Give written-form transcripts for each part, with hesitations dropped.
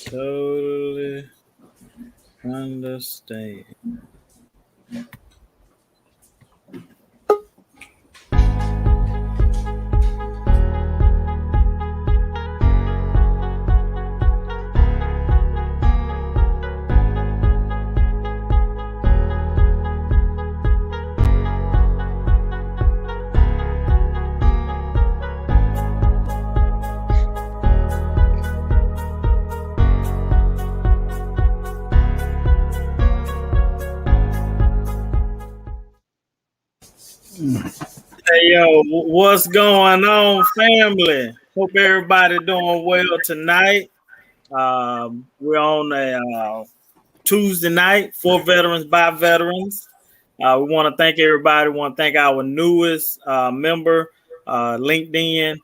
Totally understand. Hey yo, what's going on, family? Hope everybody doing well tonight. We're on a Tuesday night for veterans by veterans. We want to thank everybody. We want to thank our newest member, LinkedIn,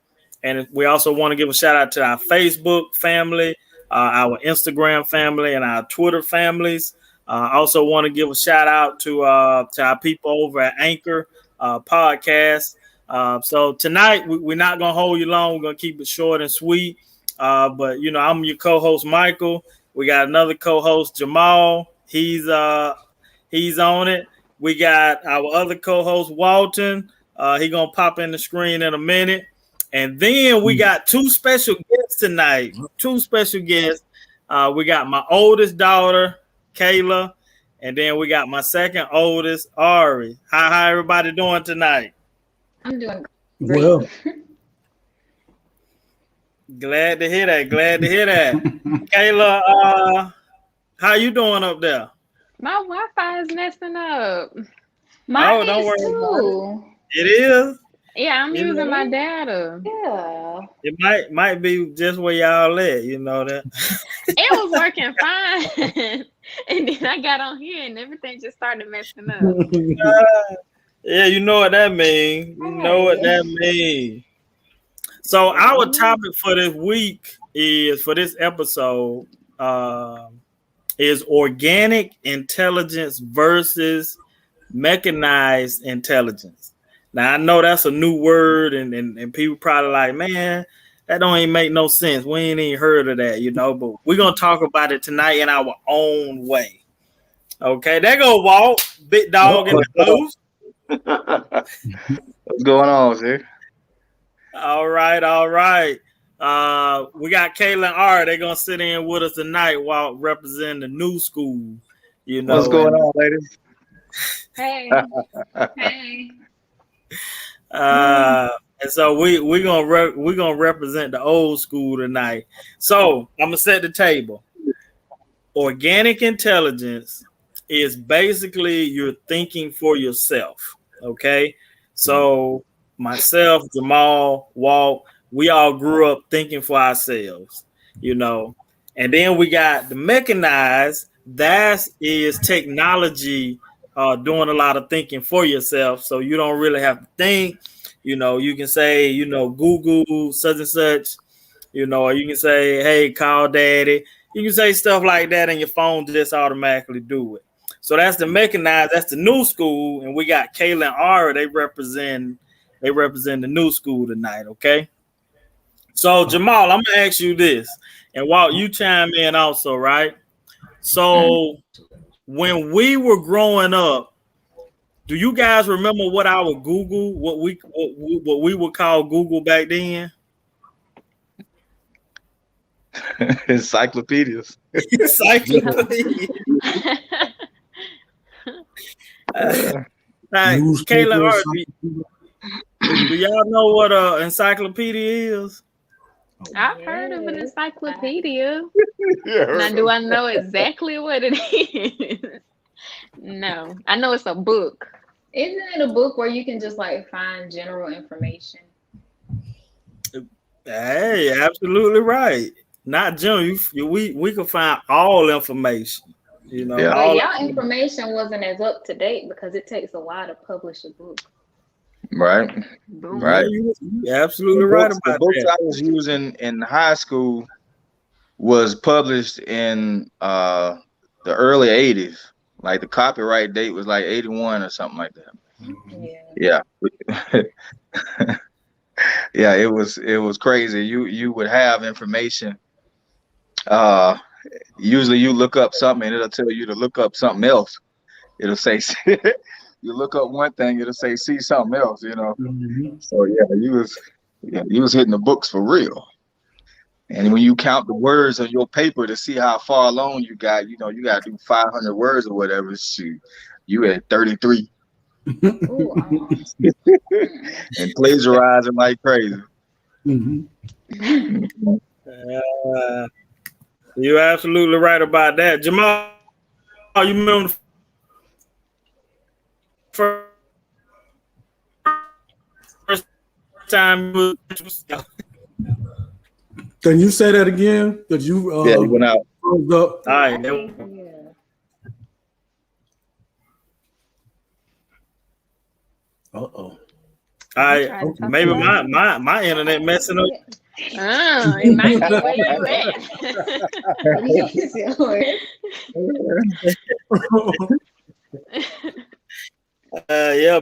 and we also want to give a shout out to our Facebook family, our Instagram family, and our Twitter families. Also want to give a shout out to our people over at Anchor podcast. So tonight we're not gonna hold you long. We're gonna keep it short and sweet. But you know, I'm your co-host Michael. We got another co-host Jamal. He's on it. We got our other co-host Walton. He gonna pop in the screen in a minute. And then we got two special guests tonight. Two special guests. We got my oldest daughter, Kayla, and then we got my second oldest, Ari. How everybody doing tonight? I'm doing great. Well, Glad to hear that. Kayla, how you doing up there? My Wi-Fi is messing up. Mine don't worry about it. It is? Yeah, I'm using my data. Yeah. It might be just where y'all at, you know that. It was working fine. And then I got on here and everything just started messing up. Yeah, you know what that means. So our topic for this week for this episode is organic intelligence versus mechanized intelligence. Now I know that's a new word, and people probably like, man, that don't even make no sense. We ain't even heard of that, you know. But we're gonna talk about it tonight in our own way. Okay, there go Walt, big dog in the booth. What's going on, sir? All right. We got Kayla and Ari. They're gonna sit in with us tonight while representing the new school. You know what's going on, ladies? Hey. And so we're gonna represent the old school tonight. So I'm gonna set the table. Organic intelligence is basically you're thinking for yourself. Okay, so myself, Jamal, Walt, we all grew up thinking for ourselves, you know. And then we got the mechanized. That is technology doing a lot of thinking for yourself, so you don't really have to think. You know, you can say, you know, Google such and such, you know, or you can say, hey, call daddy. You can say stuff like that, and your phone just automatically do it. So that's the mechanized. That's the new school, and we got Kayla and Ara. They represent the new school tonight. Okay. So Jamal, I'm gonna ask you this, and Walt, you chime in also, right? So when we were growing up, do you guys remember what our Google, what we would call Google back then? Encyclopedias. Encyclopedias. Kayla, do y'all know what an encyclopedia is? I've heard of an encyclopedia. Now, do I know exactly what it is? No, I know it's a book. Isn't it a book where you can just like find general information? Hey, absolutely right. Not general. We can find all information. You know, but y'all information wasn't as up to date because it takes a while to publish a book. Right. Right. You're absolutely right about that. The books I was using in high school was published in the early 80s. Like the copyright date was like 81 or something like that. Yeah. Yeah, it was crazy. You would have information usually you look up something and it'll tell you to look up something else. It'll say you look up one thing, it'll say see something else, you know. Mm-hmm. So you was hitting the books for real. And when you count the words on your paper to see how far along you got, you know, you got to do 500 words or whatever. Shoot, you at 33. Ooh, And plagiarizing like crazy. Mm-hmm. You're absolutely right about that. Jamal, you remember the first time you was Can you say that again? Because you Yeah, he went out. froze up. all right. Uh-oh. Maybe my internet messing up. It might be where you at. Yeah,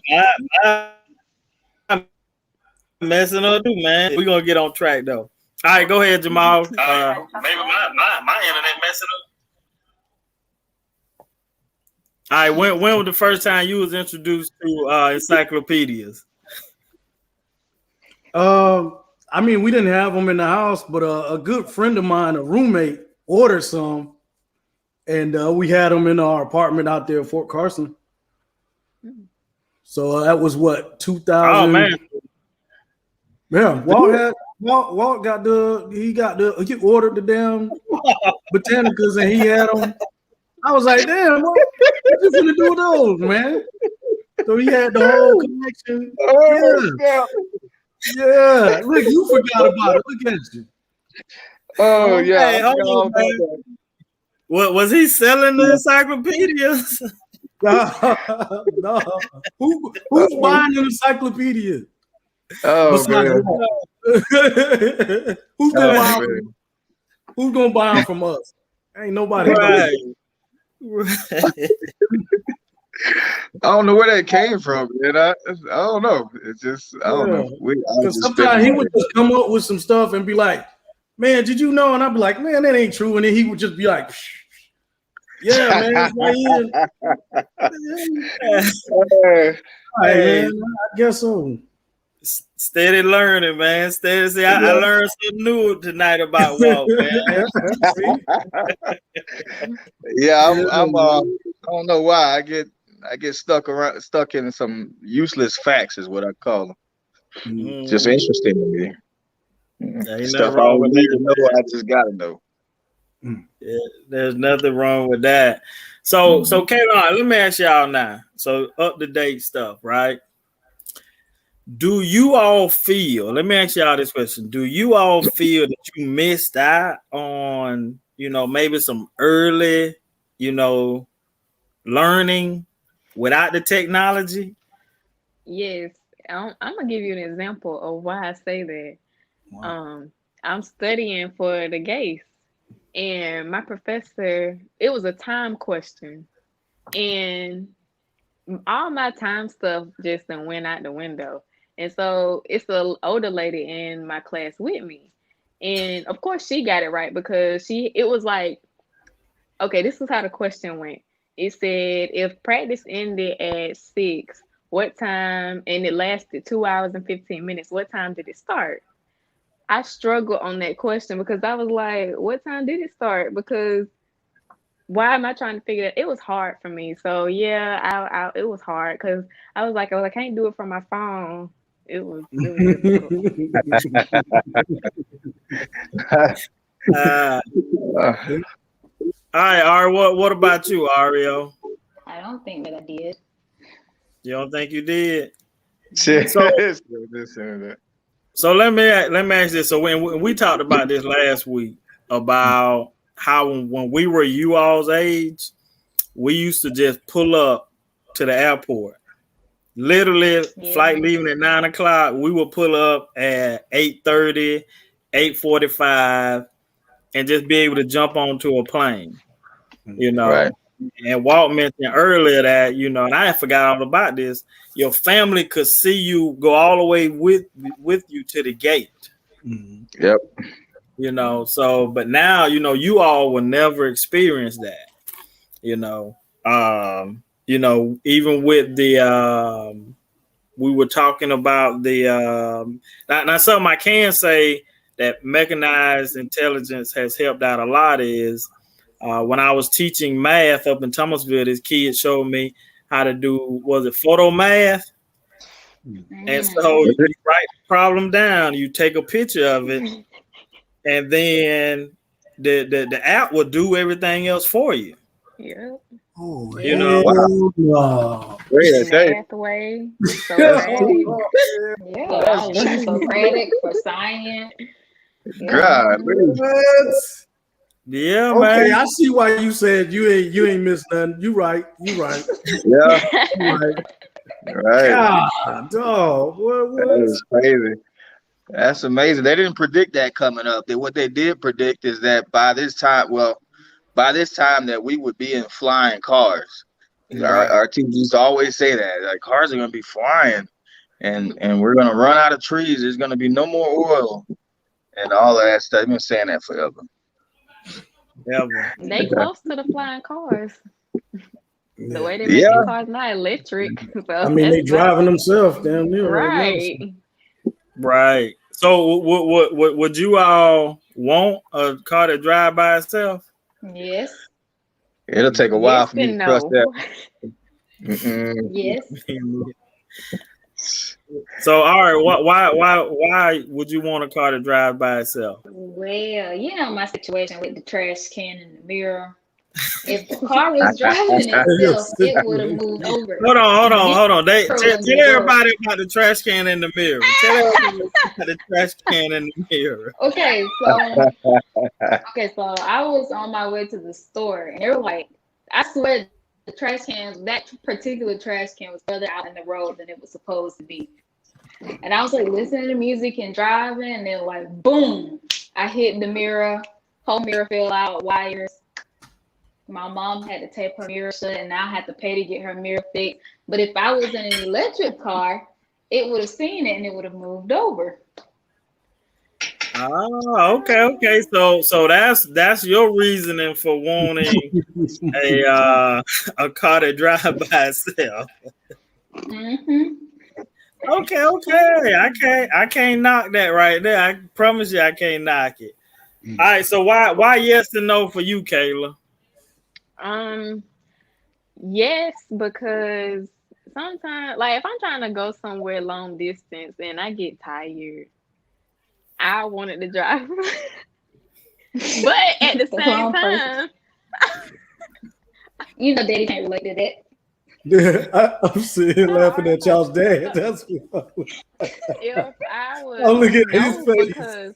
my messing up too, man. We're gonna get on track though. All right, go ahead, Jamal. Maybe my internet messing up. All right, when was the first time you was introduced to encyclopedias? I mean, we didn't have them in the house, but a good friend of mine, a roommate, ordered some, and we had them in our apartment out there in Fort Carson. So that was what, 2000? Oh man, yeah. Walt he ordered the damn botanicas and he had them. I was like, damn, what you gonna do with those, man? So he had the whole collection. Yeah, look, you forgot about it. Look at you. Oh yeah. Hey, hold on, man. What was he selling the encyclopedias? No. Who's buying an encyclopedia? Oh man. Who's gonna buy them from us? Ain't nobody. Right. I don't know where that came from, man. I don't know. It's just I don't know. Because sometimes he would just come up with some stuff and be like, "Man, did you know?" And I'd be like, "Man, that ain't true." And then he would just be like, "Yeah, man, it's right here." Hey, man, I guess so. Steady learning, man. Steady. See, I learned something new tonight about Walt, man. Yeah, I don't know why I get stuck in some useless facts is what I call them. Just interesting to me. Stuff I don't need to know, I just gotta know. Yeah, there's nothing wrong with that. So Kaylon, let me ask y'all now. So up to date stuff, right? Do you all feel? Let me ask y'all this question: do you all feel that you missed out on, maybe some early, learning without the technology? Yes, I'm gonna give you an example of why I say that. Wow. I'm studying for the GACE, and my professor, it was a time question, and all my time stuff just went out the window. And so it's an older lady in my class with me, and of course she got it right because it was like, okay, this is how the question went. It said, if practice ended at 6, what time, and it lasted 2 hours and 15 minutes, what time did it start? I struggled on that question because I was like, what time did it start? Because why am I trying to figure it? It was hard for me. So yeah, it was hard because I was like, I can't do it from my phone. It was difficult. All right, Ari, what about you, Ario? I don't think that I did. You don't think you did? So let me ask this. So when we talked about this last week about how when we were you all's age, we used to just pull up to the airport. Literally, flight leaving at 9 o'clock, we would pull up at 8:30, 8:45, and just be able to jump onto a plane. Right. And Walt mentioned earlier that, and I forgot all about this, your family could see you go all the way with you to the gate. Yep. you know. So, but now, you know, you all will never experience that, you know. Even with the we were talking about the now something I can say that mechanized intelligence has helped out a lot is when I was teaching math up in Thomasville, this kid showed me how to do, was it photo math? And so you write the problem down, you take a picture of it, and then the app will do everything else for you. Yeah. Oh, You know, wow. Math way. So great. Yeah, Socratic for science. God, What? yeah, Okay, man. I see why you said you ain't missed nothing. You right. yeah, You right. right. God, dog. What? That is crazy. That's amazing. They didn't predict that coming up. What they did predict is that by this time that we would be in flying cars. Our teachers used to always say that, like, cars are going to be flying, and we're going to run out of trees. There's going to be no more oil and all of that stuff. They've been saying that forever. They close to the flying cars. The way they make the cars not electric. So I mean, they driving themselves down there right. Right. So, would you all want a car to drive by itself? Yes. It'll take a while for me to trust that. Yes. So, all right, why would you want a car to drive by itself? Well, you know my situation with the trash can in the mirror. If the car was driving itself, it would have moved over. Hold on. Tell everybody about the trash can in the mirror. Tell everybody about the trash can in the mirror. Okay, so I was on my way to the store, and they were like, I swear the trash cans, that particular trash can was further out in the road than it was supposed to be. And I was like listening to music and driving, and then like boom, I hit the mirror, whole mirror fell out, wires. My mom had to tape her mirror shut, and I had to pay to get her mirror fixed. But if I was in an electric car, it would have seen it and it would have moved over. Oh, okay. So that's your reasoning for wanting a car to drive by itself. Okay. I can't knock that right there. I promise you, I can't knock it. All right. So why yes and no for you, Kayla? Yes, because sometimes, like if I'm trying to go somewhere long distance and I get tired, I wanted to drive. But at the same time, you know, Daddy can't relate to that. I'm sitting laughing at y'all's dad. That's what if I was I'm looking at his face. Because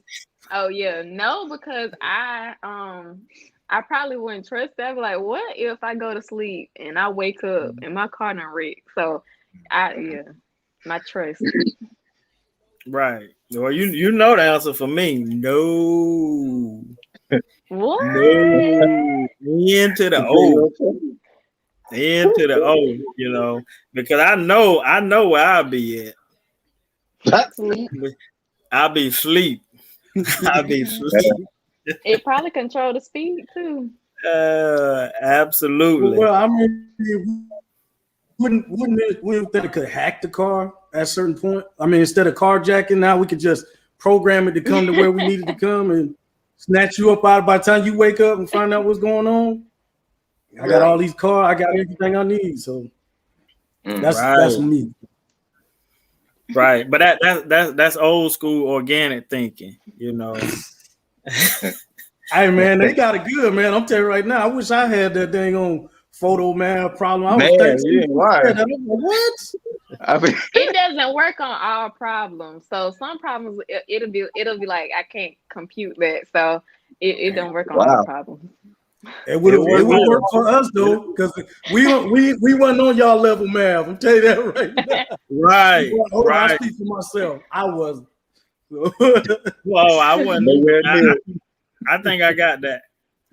I probably wouldn't trust that. I'd be like, what if I go to sleep and I wake up and my car done wrecked? So my trust. Right. Well, you know the answer for me. No. What? No. Into the O, you know, because I know where I'll be at. I'll be asleep. It probably control the speed too. Absolutely. Well, I mean, wouldn't that it could hack the car at a certain point? I mean, instead of carjacking, now we could just program it to come to where we needed to come and snatch you up out by the time you wake up and find out what's going on. I got all these cars. I got everything I need. So that's me. Right, but that's old school organic thinking, you know. Hey man, they got it good, man. I'm telling you right now. I wish I had that dang on photo man problem. I was thinking, what? I mean, it doesn't work on all problems. So some problems it'll be like I can't compute that. So it don't work on all problems. It would work for us though, because we wasn't on y'all level math. I'm telling you that right now. Right. I speak for myself. I wasn't. Well, I wasn't. I think I got that.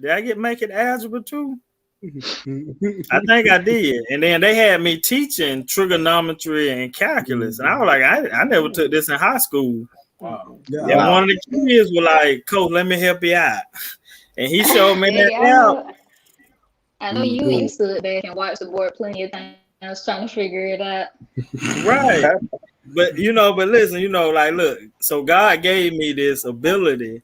Did I make it algebra too? I think I did. And then they had me teaching trigonometry and calculus. And I was like, I never took this in high school. Wow. Yeah, one of the kids was like, "Coach, let me help you out," and he showed me that out. I know you stood back and watched the board plenty of times. I was trying to figure it out. Right. But listen, like, look, so God gave me this ability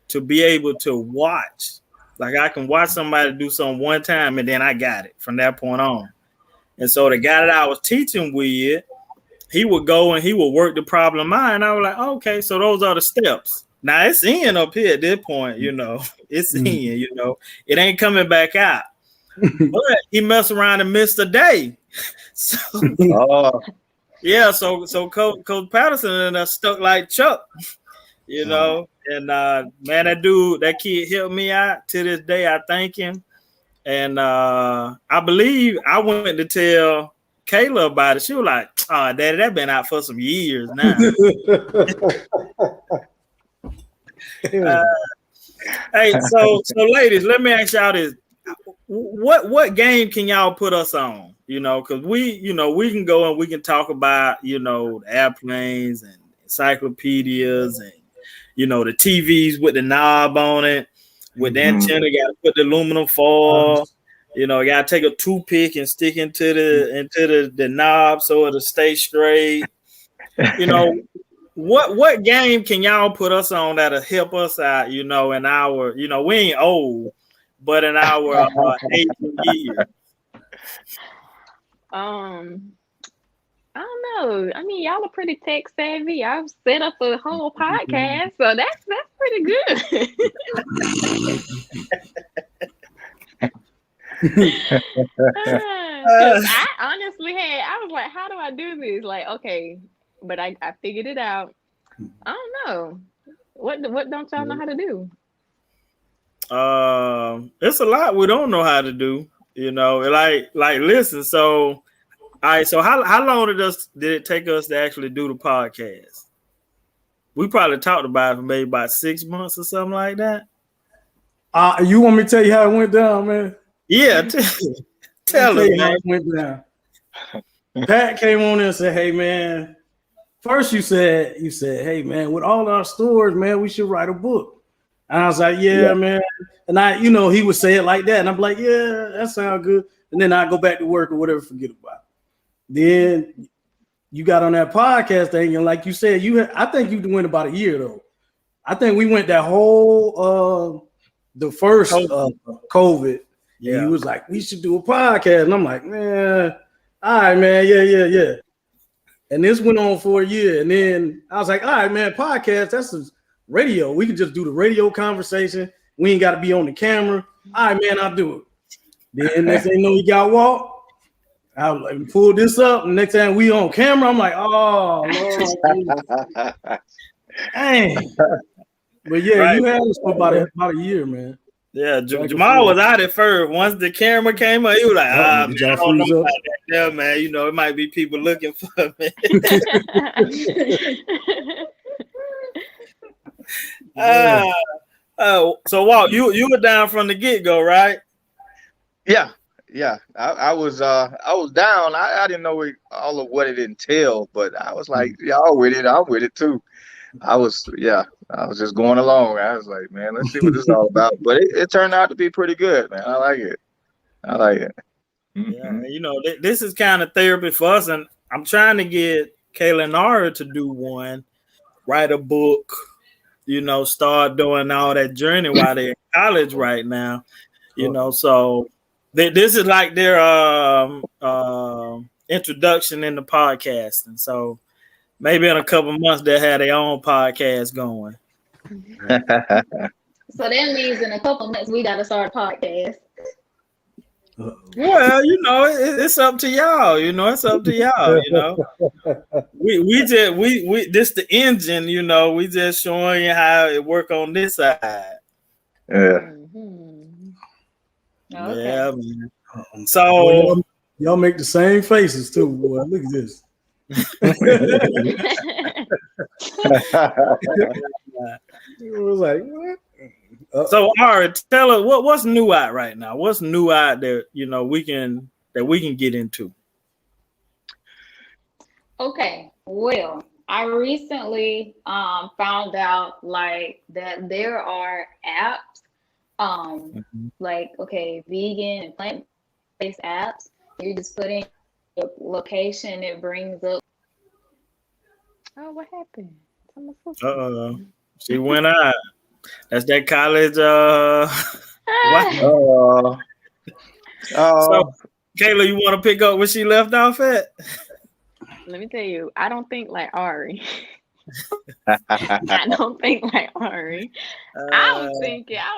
to be able to watch. Like, I can watch somebody do something one time and then I got it from that point on. And so the guy that I was teaching with, he would go and he would work the problem out. And I was like, okay, so those are the steps. Now it's in up here at this point, it's in, it ain't coming back out. But he messed around and missed a day. So yeah, so Coach Patterson and us stuck like Chuck, and man, that kid helped me out to this day. I thank him, and I believe I went to tell Kayla about it. She was like, "Oh, Daddy, that been out for some years now." Hey, so ladies, let me ask y'all this: what game can y'all put us on? Because we can go and we can talk about the airplanes and encyclopedias and the TVs with the knob on it, with the antenna. Got to put the aluminum foil. Got to take a toothpick and stick into the knob so it'll stay straight. What game can y'all put us on that'll help us out? In our we ain't old, but in our 18 years. I don't know. I mean, y'all are pretty tech savvy. I've set up a whole podcast, so that's pretty good. I honestly I was like, how do I do this? Like, okay, but I figured it out. I don't know. What don't y'all know how to do? It's a lot we don't know how to do. Like listen. So, all right. So how long did it take us to actually do the podcast? We probably talked about it for maybe about 6 months or something like that. You want me to tell you how it went down, man? Yeah, tell us, man. How it went down. Pat came on and said, "Hey, man. First, you said, hey, man, with all our stores, man, we should write a book." And I was like, yeah, man. And he would say it like that. And I'm like, yeah, that sounds good. And then I go back to work or whatever, forget about it. Then you got on that podcast thing. And like you said, I think you went about a year, though. I think we went that whole, the first COVID. Yeah. And he was like, we should do a podcast. And I'm like, man, all right, man. Yeah. And this went on for a year. And then I was like, all right, man, podcast, that's radio. We can just do the radio conversation. We ain't got to be on the camera. All right, man, I'll do it. Then next thing you know, he got walked. I was like, pull this up. And next time we on camera, I'm like, oh, Lord. Dang. But yeah, right. You had us for about a year, man. Yeah, Jamal was out at first. Once the camera came up, he was like, man, I don't know about that there, man. It might be people looking for me. So Walt, you were down from the get-go, right? Yeah. I was down. I didn't know all of what it entailed, but I was like, y'all with it, I'm with it too. I was just going along. I was like, man, let's see what this is all about. But it turned out to be pretty good, man. I like it. Mm-hmm. Yeah, this is kind of therapy for us, and I'm trying to get Kayla and Nara to do one, write a book, start doing all that journey while they're in college right now, so this is like their introduction in the podcasting. So maybe in a couple of months they'll have their own podcast going. So that means in a couple of months we got to start a podcast. Well, it's up to y'all. It's up to y'all. We this the engine. We just showing you how it work on this side. Yeah. Mm-hmm. Okay. Yeah, man. So y'all make the same faces too, boy. Look at this. It was like, what? So, Ari, tell us what's new out right now. What's new out there? We can get into. Okay, well, I recently found out like that there are apps like vegan and plant-based apps. You just put in your location, it brings up. Oh, what happened? She went out. That's that college. What? So, Kayla, you want to pick up where she left off at? Let me tell you, I don't think like Ari. I don't think like Ari. I was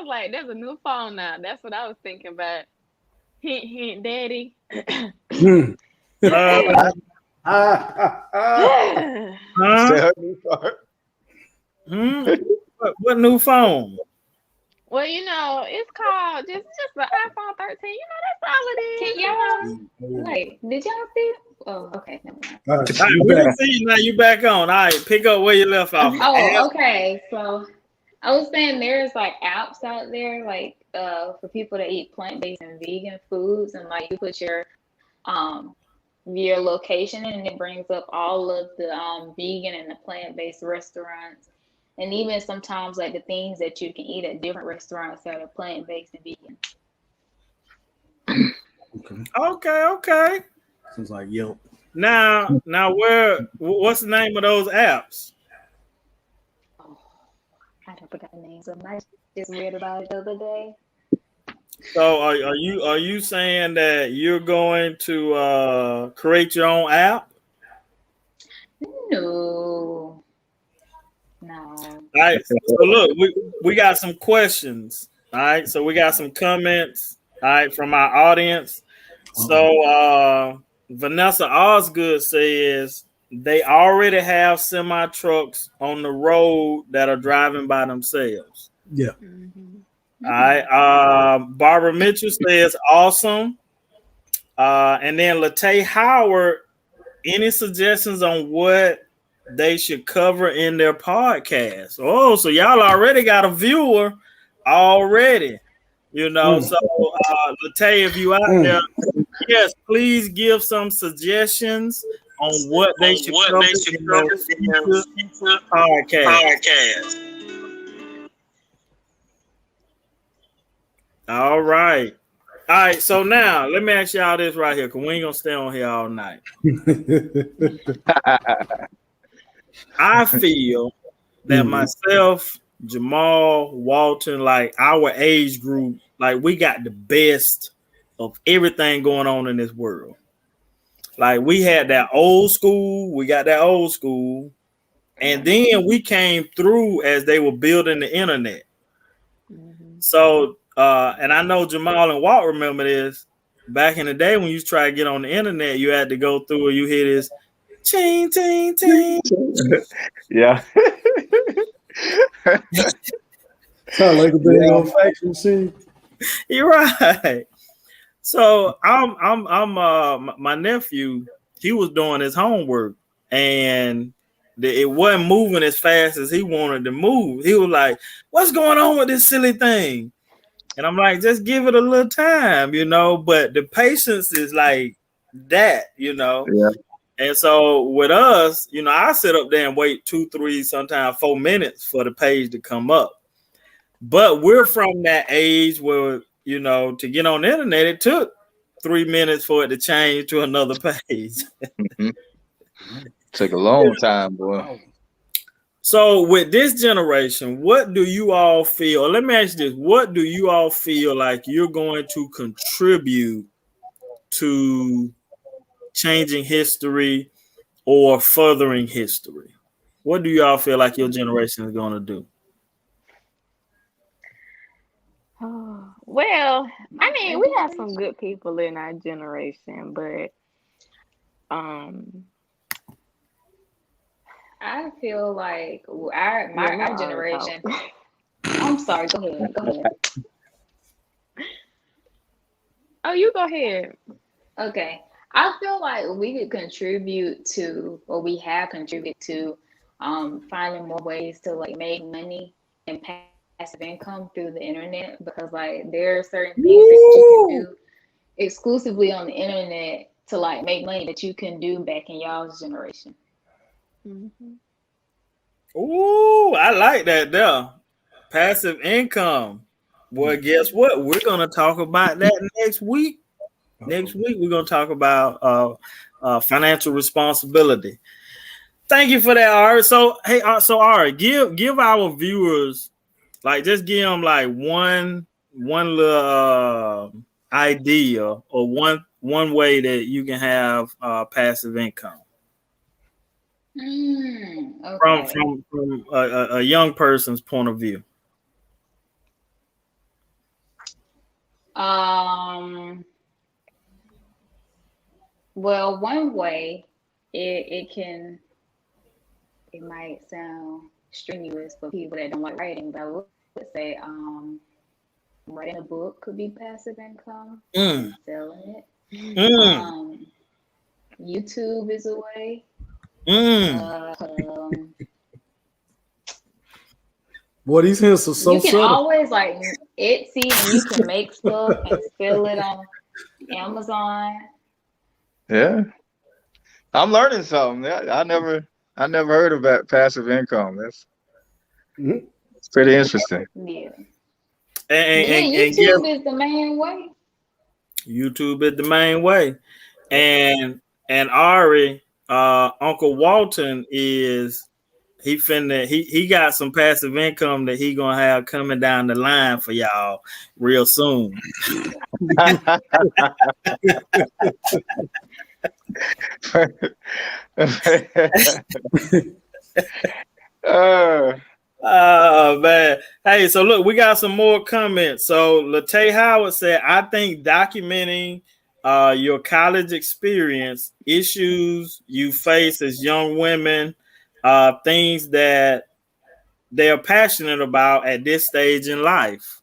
like, there's a new phone now. That's what I was thinking about. Hint, hint, daddy. What new phone? Well, it's called just the iPhone 13. That's all it is. Can y'all did y'all see? Oh, okay, never mind. All right, We can see you now. You back on. All right, pick up where you left off. Oh, okay. So I was saying there's like apps out there like for people to eat plant-based and vegan foods, and like you put your location in, and it brings up all of the vegan and the plant-based restaurants. And even sometimes like the things that you can eat at different restaurants that are plant-based and vegan. Okay. Sounds like Yelp. Now, what's the name of those apps? Oh, I don't forget the names of them. I just read about it the other day. So are you saying that you're going to create your own app? No. All right. So look, we got some questions. All right. So we got some comments. All right, from our audience. So Vanessa Osgood says they already have semi trucks on the road that are driving by themselves. Yeah. All right. Barbara Mitchell says awesome. And then Latay Howard, any suggestions on what they should cover in their podcast? Oh, so y'all already got a viewer already. So Latay, if you out there, yes, please give some suggestions on what they should cover in their future podcast. All right. So now let me ask y'all this right here, because we ain't gonna stay on here all night. I feel that myself, Jamal, Walton, like our age group, like we got the best of everything going on in this world. Like we had that old school, and then we came through as they were building the internet. So, and I know Jamal and Walt remember this. Back in the day when you try to get on the internet, you had to go through and you hear this ching, ting, ting. Yeah. Sound like a big old faction scene. You're right. So I'm my nephew, he was doing his homework and it wasn't moving as fast as he wanted to move. He was like, what's going on with this silly thing? And I'm like, just give it a little time, but the patience is like that, Yeah. And so with us, I sit up there and wait 2, 3, sometimes 4 minutes for the page to come up. But we're from that age where, to get on the internet, it took 3 minutes for it to change to another page. Took a long time, boy. So with this generation, what do you all feel? Let me ask you this. What do you all feel like you're going to contribute to changing history or furthering history? What do y'all feel like your generation is going to do? Oh, well, I mean, we have some good people in our generation, but I feel like my generation. I'm sorry. Go ahead. Oh, you go ahead. Okay. I feel like we could contribute to, or we have contributed to, finding more ways to like make money and passive income through the internet, because like there are certain things that you can do exclusively on the internet to like make money that you can do back in y'all's generation. Mm-hmm. Ooh, I like that there. Passive income. Well, guess what? We're gonna talk about that next week. Next week, we're gonna talk about financial responsibility. Thank you for that, Ari. So, hey, so Ari, give our viewers like just give them like one little idea or one way that you can have passive income from Okay. from a young person's point of view. Well, one way it might sound strenuous for people that don't like writing, but I would say writing a book could be passive income. Selling it. YouTube is a way. Boy, these hints are so you can subtle. always like Etsy, and you can make stuff and sell it on Amazon. Yeah, I'm learning something. I never heard about passive income. That's it's pretty interesting. Yeah. And YouTube is the main way. YouTube is the main way. And Ari, Uncle Walton is he got some passive income that he gonna have coming down the line for y'all real soon. Man. Hey, so look, we got some more comments. So Latay Howard said, I think documenting your college experience, issues you face as young women, things that they are passionate about at this stage in life.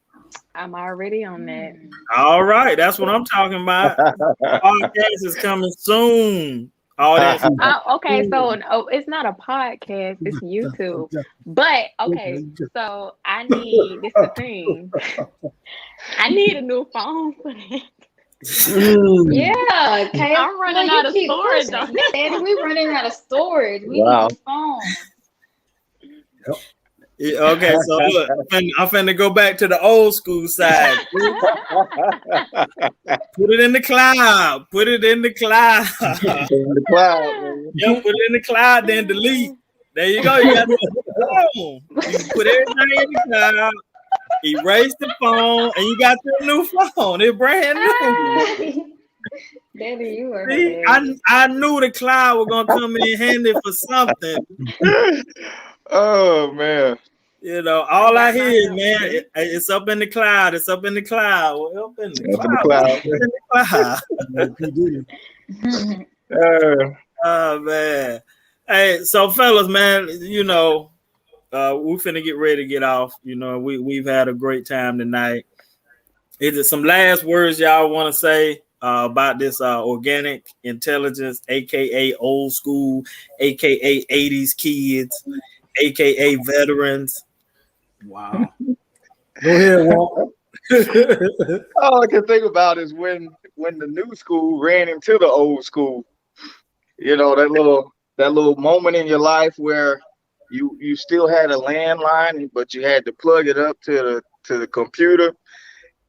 I'm already on that. All right, that's what I'm talking about. Podcast is coming soon. All that. Okay, so it's not a podcast, it's YouTube. But okay, so I need this the thing. I need a new phone for that. Yeah, okay. I'm running out of storage. Daddy, we running out of storage. We need a phone. Yeah, okay, so look, I'm finna go back to the old school side. Put it in the cloud. Put it in the cloud. In the cloud. Yeah, put it in the cloud, then delete. There you go. You got the phone. You put everything in the cloud. Erase the phone, and you got your new phone. It's brand new. Daddy, you are. See, I knew the cloud was gonna come in handy for something. Oh man. You know, all I hear is, man, it's up in the cloud. It's up in the cloud. Well, up in the cloud. Oh man. Hey, so fellas, man, you know, we're finna get ready to get off. You know, we've had a great time tonight. Is there some last words y'all want to say about this organic intelligence, aka old school, aka 80s kids, aka veterans? Wow. Go ahead, Walt. All I can think about is when the new school ran into the old school. You know, that little moment in your life where you still had a landline, but you had to plug it up to the computer,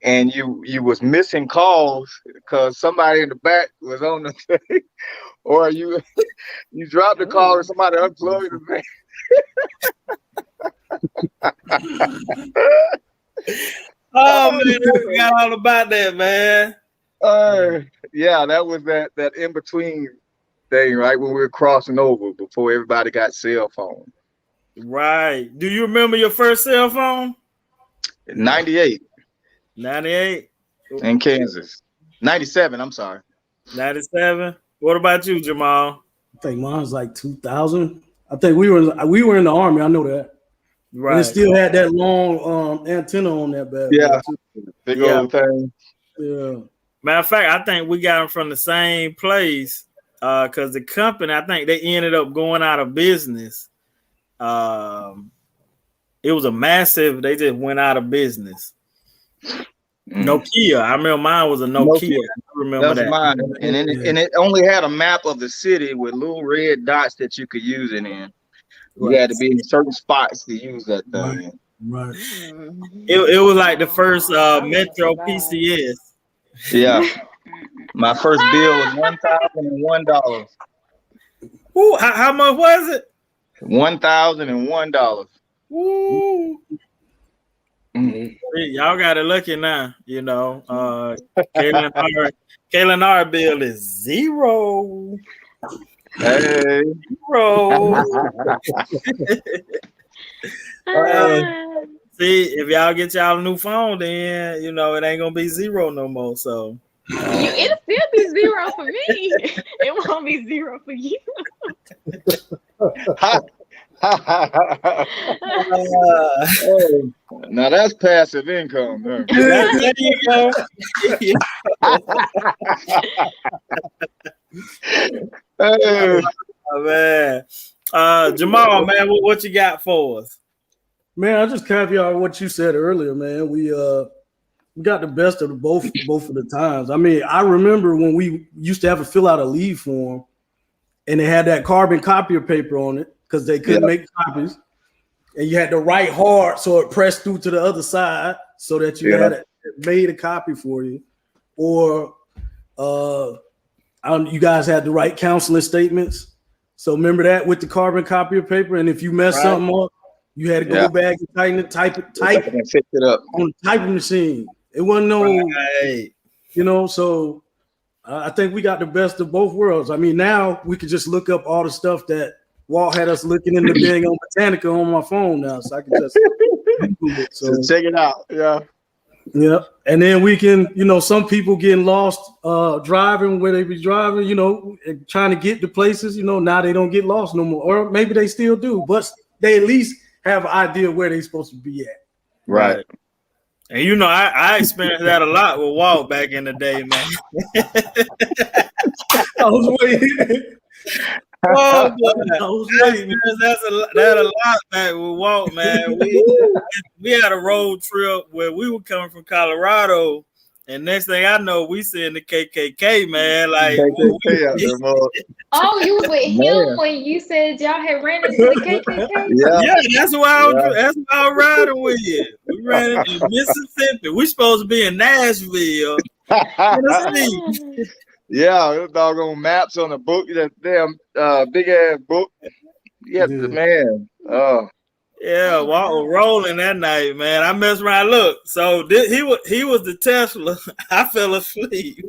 and you was missing calls because somebody in the back was on the thing, or you dropped the call and somebody unplugged the thing. Oh man, I forgot all about that, man. Yeah, that was that in between thing, right when we were crossing over before everybody got cell phone. Right. Do you remember your first cell phone? 98. 98 in Kansas. 97. I'm sorry. 97. What about you, Jamal? I think mine was like 2000. I think we were in the Army. I know that. Right. And it still had that long antenna on that bad. Yeah. Big old thing. Yeah. Matter of fact, I think we got them from the same place because the company, I think they ended up going out of business. It was a massive, they just went out of business. Nokia. I remember mine was a Nokia. remember That's that. mine. And it only had a map of the city with little red dots that you could use it in. You had to be in certain spots to use that thing. Right. It was like the first I wouldn't Metro survive. PCS. Yeah. My first bill was $1,001. Ooh, how much was it? $1,001. Woo. Y'all got it lucky now, you know. Kayla R bill is zero. Hey. Zero. See, if y'all get y'all a new phone, then you know it ain't gonna be zero no more. So It'll still be zero for me. It won't be zero for you. Now that's passive income. Huh? there you go. Oh, man. Jamal, man, what you got for us? Man, I just caveat what you said earlier, man. We got the best of both of the times. I mean, I remember when we used to have to fill out a leave form, and they had that carbon copier paper on it because they couldn't make copies, and you had to write hard so it pressed through to the other side so that you had it made a copy for you, or you guys had to write counseling statements. So remember that with the carbon copier paper, and if you messed something up, you had to go back and type and fix it up on the typing machine. It wasn't you know. So I think we got the best of both worlds. I mean, now we could just look up all the stuff that Walt had us looking in the beginning on Botanica on my phone now, so I can just Google it. So check it out. Yeah, and then we can, you know, some people getting lost driving where they be driving, you know, and trying to get to places, you know, now they don't get lost no more, or maybe they still do, but they at least have an idea where they're supposed to be at. Right. And you know, I experienced that a lot with Walt back in the day, man. I was waiting. Oh, that's a lot back with Walt, man. We had a road trip where we were coming from Colorado, and next thing I know, we seeing the KKK, man. Like, oh, you was with him when you said y'all had ran into the KKK? Yeah, that's why I was riding with you. We ran into Mississippi. We supposed to be in Nashville, Tennessee. Yeah, those doggone maps on the book, that damn big ass book. Yeah, man. Yeah, Walt was rolling that night, man. I messed around. Look, so he was the Tesla. I fell asleep.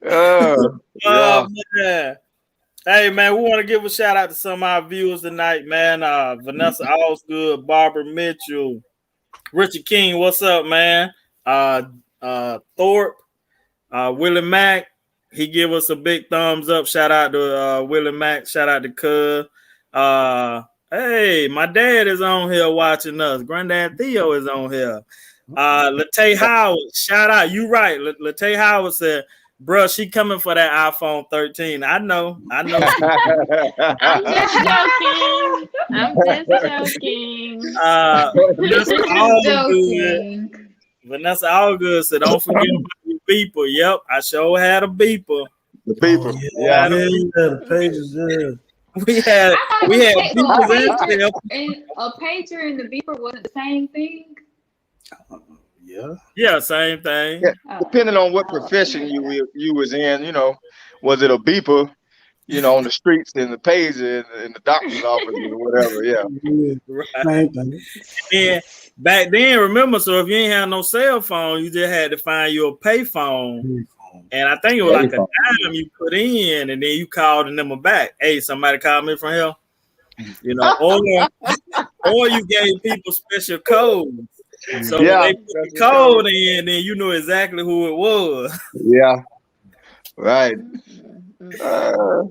Man. Hey, man, we want to give a shout out to some of our viewers tonight, man. Vanessa Osgood, Barbara Mitchell, Richard King, what's up, man? Thorpe, Willie Mack, he give us a big thumbs up. Shout out to Willie Mack. Shout out to Cuz. Hey, my dad is on here watching us. Granddad Theo is on here. Latay Howard, shout out. You right. Latay Howard said, bruh, she coming for that iPhone 13. I know. I'm just joking. Vanessa Allgood said, don't forget about your beeper. Yep, I sure had a beeper. The beeper. The pages, We had beepers and a pager and the beeper wasn't the same thing. Yeah, same thing. Yeah. Depending on what profession you was in, you know, was it a beeper, you know, on the streets, in the pager, in the doctor's office, or whatever. Yeah. Right. And back then, remember, so if you ain't have no cell phone, you just had to find you a pay phone. And I think it was like a dime you put in, and then you called the number back. Hey, somebody called me from here. You know, or you gave people special codes. So when they put the code in, then you know exactly who it was. Yeah. Right. Oh,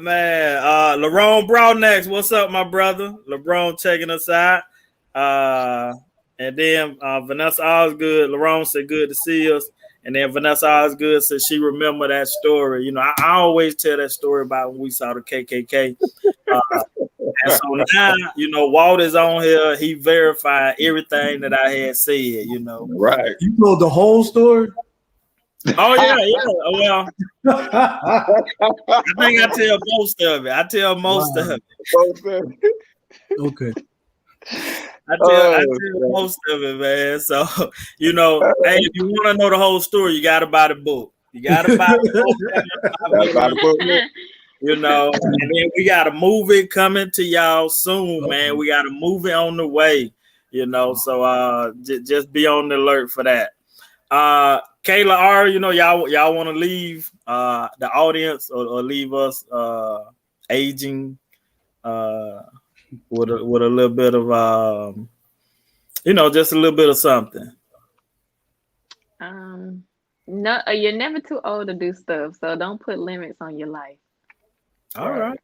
man. LeBron Brownnex, what's up, my brother? LeBron checking us out. And then Vanessa Osgood, LeBron said, good to see us. And then Vanessa Osgood said she remember that story. You know, I always tell that story about when we saw the KKK. And so now, you know, Walt is on here. He verified everything that I had said, you know. Right. You told the whole story? Oh, yeah. Well, I think I tell most of it. I tell most of it. Okay. I tell most of it, man. So, you know, hey, if you want to know the whole story, you got to buy the book. You got to buy the book. You know, and then we got a movie coming to y'all soon, man. We got a movie on the way, you know. So just be on the alert for that. Kayla R, you know, y'all want to leave the audience or leave us aging with a little bit of you know, just a little bit of something. No, you're never too old to do stuff, so don't put limits on your life. All right.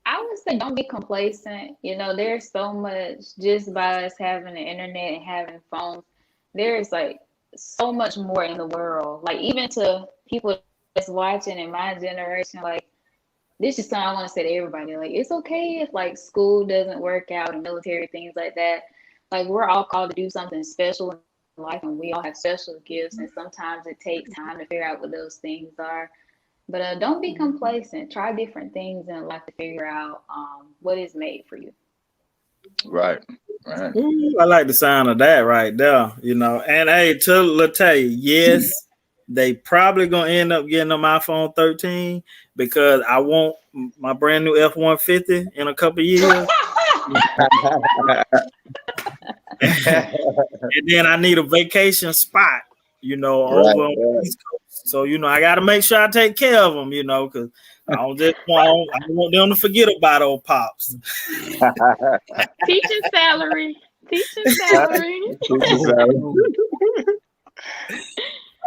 I would say don't be complacent. You know, there's so much just by us having the internet and having phones. There's like so much more in the world. Like even to people that's watching in my generation, like this is something I want to say to everybody. Like it's okay if like school doesn't work out and military things like that. Like we're all called to do something special in life, and we all have special gifts, and sometimes it takes time to figure out what those things are. But don't be complacent. Try different things in life to figure out what is made for you. Right. Ooh, I like the sound of that right there. You know, and hey, to Latay, yes, they probably gonna end up getting an iPhone 13 because I want my brand new F-150 in a couple of years. And then I need a vacation spot, you know, over on the East Coast. So, you know, I got to make sure I take care of them, you know, because I don't want them to forget about old pops. Teaching salary.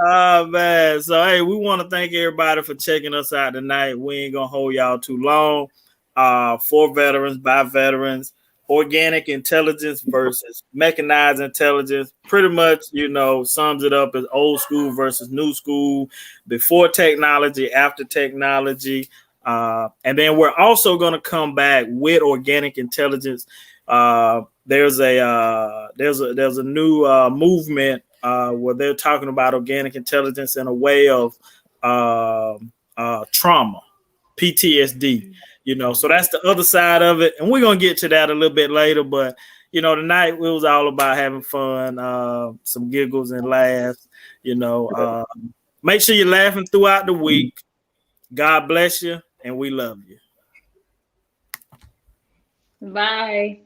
Oh, man. So, hey, we want to thank everybody for checking us out tonight. We ain't going to hold y'all too long. For veterans, by veterans. Organic intelligence versus mechanized intelligence pretty much, you know, sums it up as old school versus new school, before technology, after technology. And then we're also going to come back with organic intelligence. There's a new movement where they're talking about organic intelligence in a way of trauma, PTSD. You know, so that's the other side of it. And we're going to get to that a little bit later. But, you know, tonight it was all about having fun, some giggles and laughs. You know, make sure you're laughing throughout the week. God bless you. And we love you. Bye.